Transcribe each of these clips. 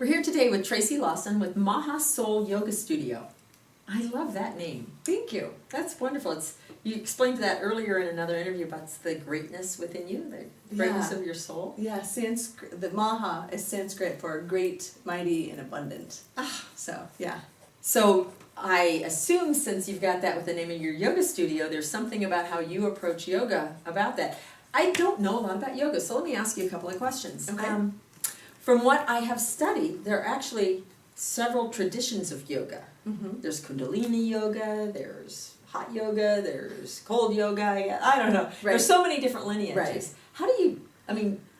We're here today with Tracy Lawson with Maha Soul Yoga Studio. I love that name. Thank you. That's wonderful. You explained that earlier in another interview about the greatness within you, the greatness of your soul. Yeah, the Maha is Sanskrit for great, mighty, and abundant. So, yeah. So I assume since you've got that with the name of your yoga studio, there's something about how you approach yoga about that. I don't know a lot about yoga, so let me ask you a couple of questions. Okay. From what I have studied, there are actually several traditions of yoga. Mm-hmm. There's Kundalini yoga, there's hot yoga, there's cold yoga, I don't know. Right. There's so many different lineages. Right. How do you,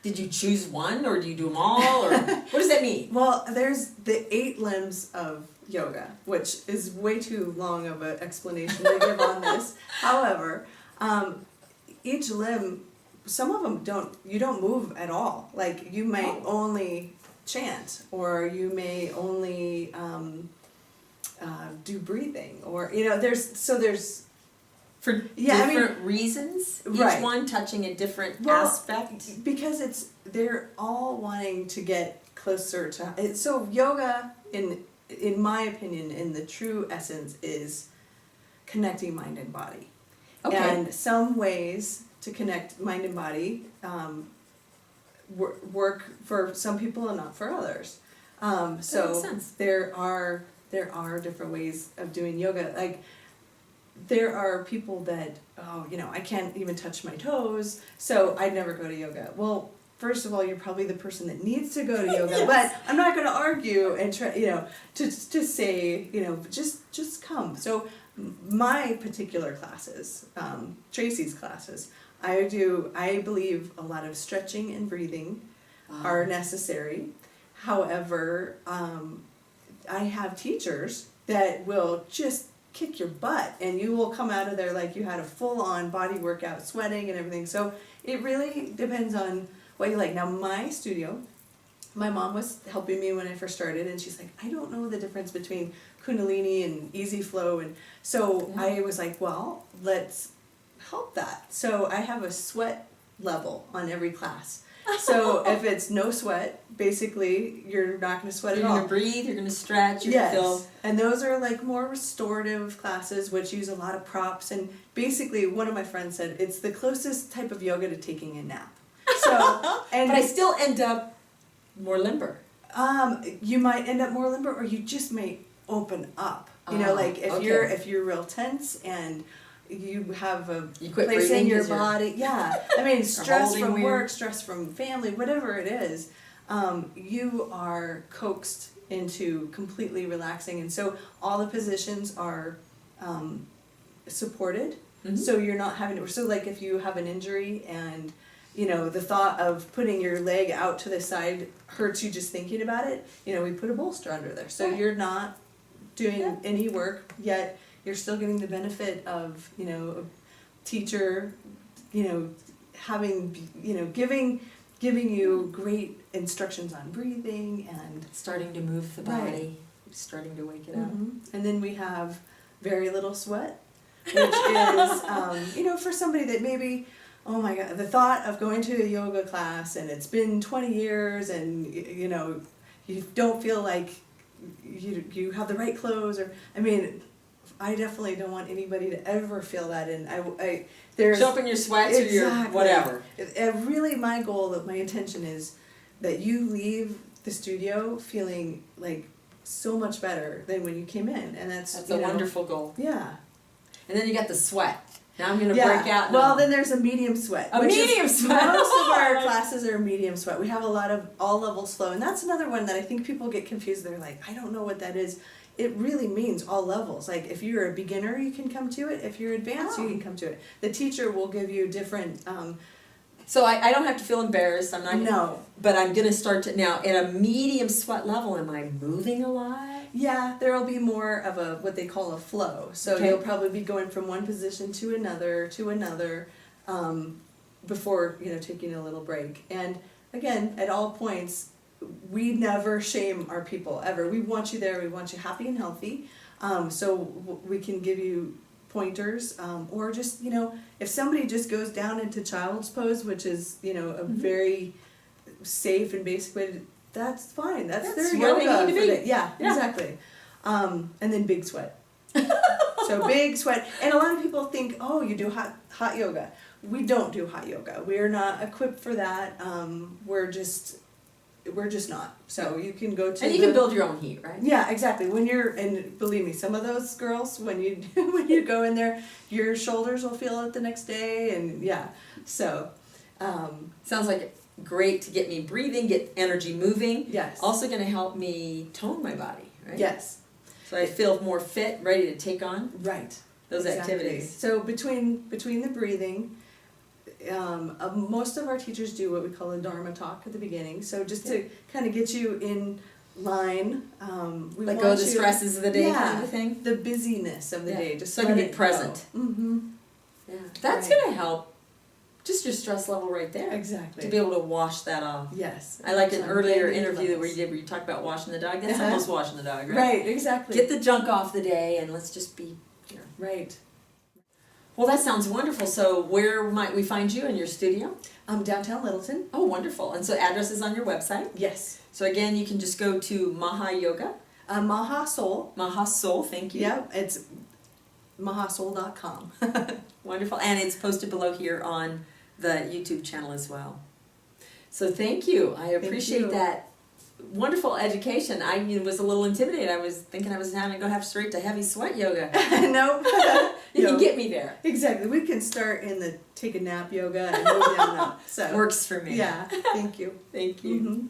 did you choose one or do you do them all? Or what does that mean? Well, there's the 8 limbs of yoga, which is way too long of an explanation to give on this. However, each limb, some of them you don't move at all. Like you may only chant, or you may only do breathing, or there's For different reasons, each right. one touching a different aspect. Because they're all wanting to get closer to it. So yoga, in my opinion, in the true essence, is connecting mind and body. Okay. And some ways to connect mind and body work for some people and not for others. That makes sense. there are different ways of doing yoga. Like there are people that I can't even touch my toes, so I'd never go to yoga. Well, first of all, you're probably the person that needs to go to yoga. Yes. But I'm not going to argue and try to say just come. So my particular classes, Tracy's classes, I believe a lot of stretching and breathing are necessary. However, I have teachers that will just kick your butt and you will come out of there like you had a full-on body workout, sweating and everything. So it really depends on what you like. Now my studio, my mom was helping me when I first started, and she's like, I don't know the difference between Kundalini and easy flow, and so I was like, well, let's help that. So I have a sweat level on every class. So if it's no sweat, basically you're not going to sweat at all. You're going to breathe, you're going to stretch, you're Yes, going to feel. and those are like more restorative classes which use a lot of props, and basically one of my friends said it's the closest type of yoga to taking a nap. So, But I still end up more limber. You might end up more limber, or you just may open up. Like if you're real tense and you have a place in your body. Yeah. I mean, stress from work, stress from family, whatever it is, you are coaxed into completely relaxing. And so all the positions are supported. Mm-hmm. So you're not having to, so like if you have an injury and the thought of putting your leg out to the side hurts you just thinking about it, we put a bolster under there. So you're not doing any work, yet you're still getting the benefit of, a teacher, having, giving you great instructions on breathing and starting to move the body, starting to wake it up. And then we have very little sweat, which is, for somebody that maybe, oh my God, the thought of going to a yoga class and it's been 20 years and, you don't feel like you have the right clothes, or, I definitely don't want anybody to ever feel that. And there's show up in your sweats or your whatever. Really, my goal, my intention is that you leave the studio feeling like so much better than when you came in, and that's a wonderful goal. Yeah. And then you got the sweat. Now I'm going to break out. Well, then there's a medium sweat. Medium sweat. Most of our classes are medium sweat. We have a lot of all levels flow, and that's another one that I think people get confused. They're like, I don't know what that is. It really means all levels. Like if you're a beginner, you can come to it. If you're advanced, you can come to it. The teacher will give you different. So I don't have to feel embarrassed. I'm not. No. But I'm going to start to now at a medium sweat level. Am I moving a lot? Yeah, there will be more of what they call a flow. So you'll probably be going from one position to another, before taking a little break. And again, at all points, we never shame our people ever. We want you there. We want you happy and healthy. So we can give you pointers, or just if somebody just goes down into child's pose, which is a very safe and basic way that's fine. That's That's their where they yoga need to for be. the, yeah, Yeah. exactly. And then big sweat. So big sweat. And a lot of people think, oh, you do hot yoga. We don't do hot yoga. We are not equipped for that. We're just not. So you can go to And you can build your own heat, right? yeah, exactly. When you're, and believe me, some of those girls, when you when you go in there, your shoulders will feel it the next day, and yeah. So, Sounds like great to get me breathing, get energy moving. yes, Also going to help me tone my body, right? yes, So I feel more fit, ready to take on right. those Exactly. activities. So between the breathing, most of our teachers do what we call a Dharma talk at the beginning. So just to kind of get you in line, we Like want go the you, stresses of the day yeah, kind of thing. the busyness of the Yeah. day. Just So I can let be it present. Mm-hmm. Yeah. That's Right. going to help. Just your stress level right there. Exactly. To be able to wash that off. Yes. I liked an So earlier many interview where levels. you talked about washing the dog. That's Uh-huh. almost washing the dog, right? Right. Exactly. Get the junk off the day and let's just be here. right. Well, that sounds wonderful. So where might we find you in your studio? Downtown Littleton. Oh, wonderful. And so address is on your website. Yes. So again, you can just go to Maha Yoga, Maha Soul. Maha Soul, thank you. Yeah, it's mahasoul.com. Wonderful. And it's posted below here on the YouTube channel as well. So thank you. I appreciate you. that wonderful education. I was a little intimidated. I was thinking I was going to go have straight to heavy sweat yoga. No. You No. can get me there. Exactly. We can start in the take a nap yoga and move down that. So Works for me. yeah. Thank you. Thank you. Mhm.